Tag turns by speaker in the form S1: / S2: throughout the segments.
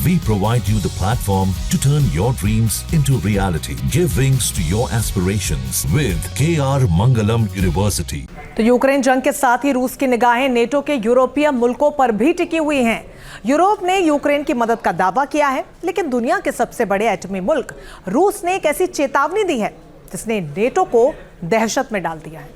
S1: We provide you the platform to turn your dreams into reality. Give wings to your aspirations with KR Mangalam University.
S2: तो Ukraine जंग के साथ ही रूस की निगाहें नेटो के यूरोपीय मुल्कों पर भी टिकी हुई हैं। यूरोप ने यूक्रेन की मदद का दावा किया है, लेकिन दुनिया के सबसे बड़े एटमी मुल्क रूस ने एक ऐसी चेतावनी दी है जिसने नेटो को दहशत में डाल दिया है।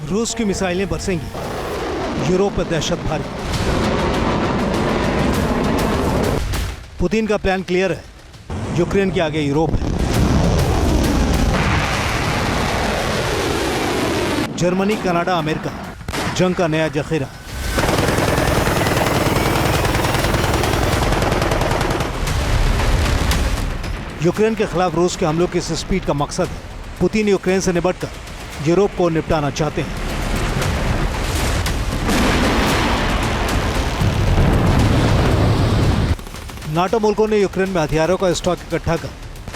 S3: रूस की मिसाइलें बरसेंगी, यूरोप पर दहशत भारी। पुतिन का प्लान क्लियर है, यूक्रेन के आगे यूरोप है। जर्मनी, कनाडा, अमेरिका, जंग का नया जखीरा। यूक्रेन के खिलाफ रूस के हमलों की इस स्पीड का मकसद है, पुतिन यूक्रेन से निपटकर यूरोप को निपटाना चाहते हैं। नाटो मुल्कों ने यूक्रेन में हथियारों का स्टॉक इकट्ठा कर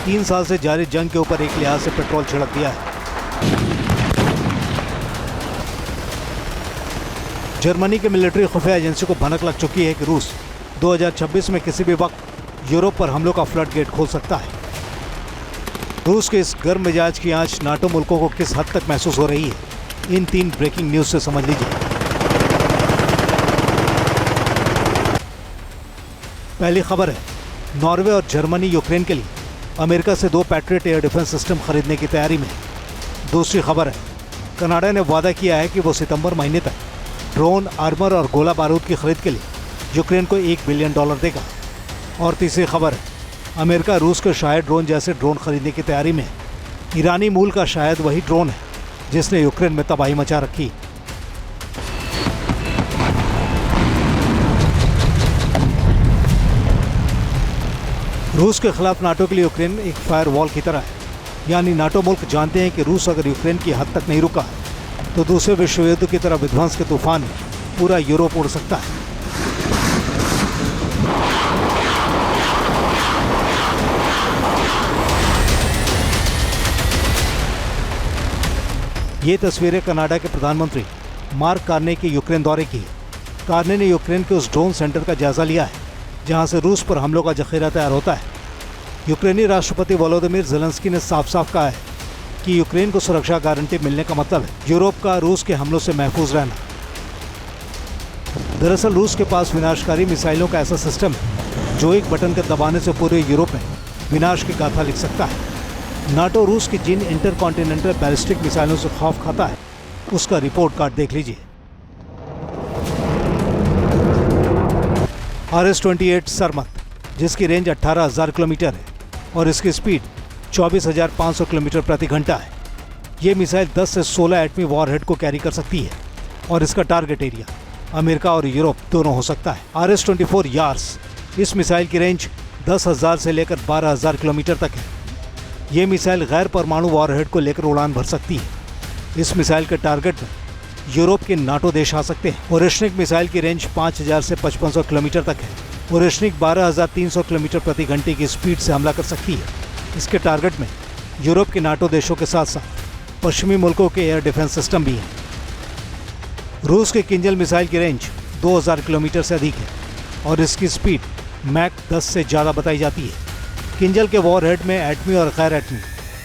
S3: 3 साल से जारी जंग के ऊपर एक लिहाज से पेट्रोल छिड़क दिया है। जर्मनी के मिलिट्री खुफिया एजेंसी को भनक लग चुकी है कि रूस 2026 में किसी भी वक्त यूरोप पर हमलों का फ्लड गेट खोल सकता है। रूस के इस गर्म मिजाज की आंच नाटो मुल्कों को किस हद तक महसूस हो रही है, इन 3 ब्रेकिंग न्यूज से समझ लीजिए। पहली खबर है, नॉर्वे और जर्मनी यूक्रेन के लिए अमेरिका से 2 पैट्रियट एयर डिफेंस सिस्टम खरीदने की तैयारी में। दूसरी खबर है, कनाडा ने वादा किया है कि वो सितंबर महीने तक ड्रोन, आर्मर और गोला बारूद की खरीद के लिए यूक्रेन को $1 बिलियन देगा। और तीसरी खबर है, अमेरिका रूस के शायद ड्रोन जैसे ड्रोन खरीदने की तैयारी में। ईरानी मूल का शायद वही ड्रोन है जिसने यूक्रेन में तबाही मचा रखी। रूस के खिलाफ नाटो के लिए यूक्रेन एक फायर वॉल की तरह है, यानी नाटो मुल्क जानते हैं कि रूस अगर यूक्रेन की हद तक नहीं रुका तो दूसरे विश्व युद्ध की तरह विध्वंस के तूफान में पूरा यूरोप उड़ सकता है। ये तस्वीरें कनाडा के प्रधानमंत्री मार्क कार्ने के यूक्रेन दौरे की है। कार्ने ने यूक्रेन के उस ड्रोन सेंटर का जायजा लिया है जहां से रूस पर हमलों का जखीरा तैयार होता है। यूक्रेनी राष्ट्रपति वोलोदिमीर ज़ेलेंस्की ने साफ साफ कहा है कि यूक्रेन को सुरक्षा गारंटी मिलने का मतलब है यूरोप का रूस के हमलों से महफूज रहना। दरअसल रूस के पास विनाशकारी मिसाइलों का ऐसा सिस्टम है जो एक बटन के दबाने से पूरे यूरोप में विनाश की गाथा लिख सकता है। नाटो रूस की जिन इंटरकॉन्टिनेंटल बैलिस्टिक मिसाइलों से खौफ खाता है, उसका रिपोर्ट कार्ड देख लीजिए। RS-28 सरमत, जिसकी रेंज 18,000 किलोमीटर है और इसकी स्पीड 24,500 किलोमीटर प्रति घंटा है। ये मिसाइल 10 से 16 एटमी वॉरहेड को कैरी कर सकती है और इसका टारगेट एरिया अमेरिका और यूरोप दोनों हो सकता है। RS-24 यार्स, इस मिसाइल की रेंज 10,000 से लेकर 12,000 किलोमीटर तक है। ये मिसाइल गैर परमाणु वॉरहेड को लेकर उड़ान भर सकती है। इस मिसाइल के टारगेट में यूरोप के नाटो देश आ सकते हैं। ओरेशनिक मिसाइल की रेंज 5,000 से 5,500 किलोमीटर तक है। ओरेशनिक 12,300 किलोमीटर प्रति घंटे की स्पीड से हमला कर सकती है। इसके टारगेट में यूरोप के नाटो देशों के साथ साथ पश्चिमी मुल्कों के एयर डिफेंस सिस्टम भी हैं। रूस के किंजल मिसाइल की रेंज 2,000 किलोमीटर से अधिक है और इसकी स्पीड मैक 10 से ज़्यादा बताई जाती है। किंजल के वॉरहेड में एटमी और गैर एटमी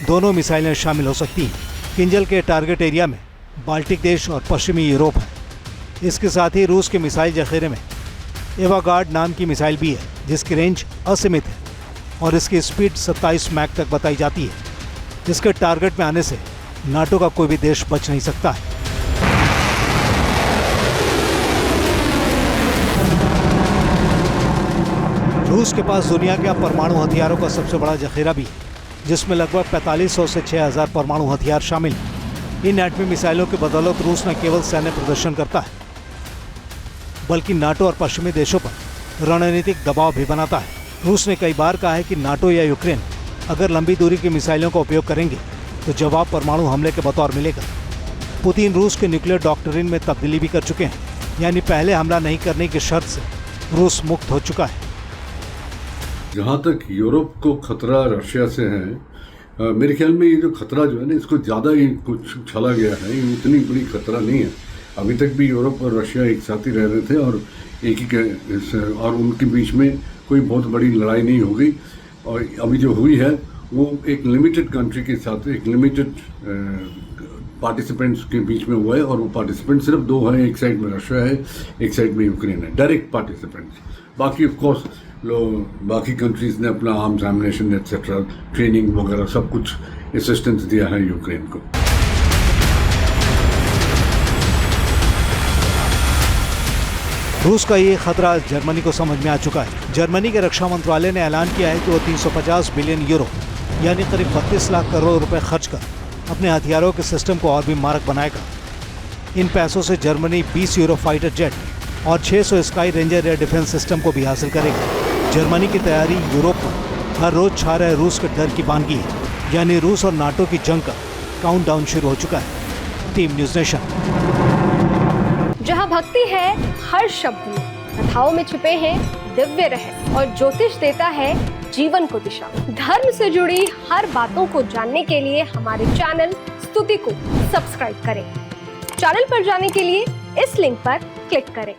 S3: दोनों मिसाइलें शामिल हो सकती हैं। किंजल के टारगेट एरिया में बाल्टिक देश और पश्चिमी यूरोप है। इसके साथ ही रूस के मिसाइल जखीरे में एवागार्ड नाम की मिसाइल भी है जिसकी रेंज असीमित है और इसकी स्पीड 27 मैक तक बताई जाती है। इसके टारगेट में आने से नाटो का कोई भी देश बच नहीं सकता है। रूस के पास दुनिया के परमाणु हथियारों का सबसे बड़ा जखीरा भी है, जिसमें लगभग 4500 से 6000 परमाणु हथियार शामिल हैं। इन एटमी मिसाइलों की बदौलत रूस न केवल सैन्य प्रदर्शन करता है बल्कि नाटो और पश्चिमी देशों पर रणनीतिक दबाव भी बनाता है। रूस ने कई बार कहा है कि नाटो या यूक्रेन अगर लंबी दूरी की मिसाइलों का उपयोग करेंगे तो जवाब परमाणु हमले के बतौर मिलेगा। पुतिन रूस के न्यूक्लियर डॉक्ट्रिन में तब्दीली भी कर चुके हैं। यानी पहले हमला नहीं करने की शर्त से रूस मुक्त हो चुका है।
S4: जहाँ तक यूरोप को खतरा रशिया से है, मेरे ख्याल में ये जो खतरा जो है ना, इसको ज़्यादा ही कुछ उछाला गया है। ये उतनी बड़ी खतरा नहीं है। अभी तक भी यूरोप और रशिया एक साथ ही रह रहे थे और एक ही और उनके बीच में कोई बहुत बड़ी लड़ाई नहीं हो गई। और अभी जो हुई है वो एक लिमिटेड कंट्री के साथ, एक लिमिटेड पार्टिसिपेंट्स के बीच में हुआ है। और वो पार्टिसिपेंट सिर्फ दो हैं, एक साइड में रशिया है, एक साइड में यूक्रेन है, डायरेक्ट पार्टिसिपेंट्स। बाकी ऑफ कोर्स बाकी कंट्रीज़ ने अपना आर्म्स एमुनेशन एक्सेट्रा ट्रेनिंग वगैरह सब कुछ असिस्टेंस दिया है यूक्रेन को।
S3: रूस का ये खतरा जर्मनी को समझ में आ चुका है। जर्मनी के रक्षा मंत्रालय ने ऐलान किया है कि वो 350 बिलियन यूरो यानी करीब 32 लाख करोड़ रुपए खर्च कर अपने हथियारों के सिस्टम को और भी मारक बनाएगा। इन पैसों से जर्मनी 20 यूरो फाइटर जेट और 600 sky ranger air defence system को भी हासिल करेगा। जर्मनी की तैयारी यूरोप पर हर रोज छा रहे रूस के डर की बानगी है, यानी रूस और नाटो की जंग का काउंटडाउन शुरू हो चुका है। Team news nation.
S5: जहाँ भक्ति है हर शब्द में, कथाओं में छुपे हैं दिव्य रहस्य और ज्योतिष देता है जीवन को दिशा। धर्म से जुड़ी हर बातों को जानने के लिए हमारे चैनल स्तुति को सब्सक्राइब करें। चैनल पर जाने के लिए इस लिंक पर क्लिक करें।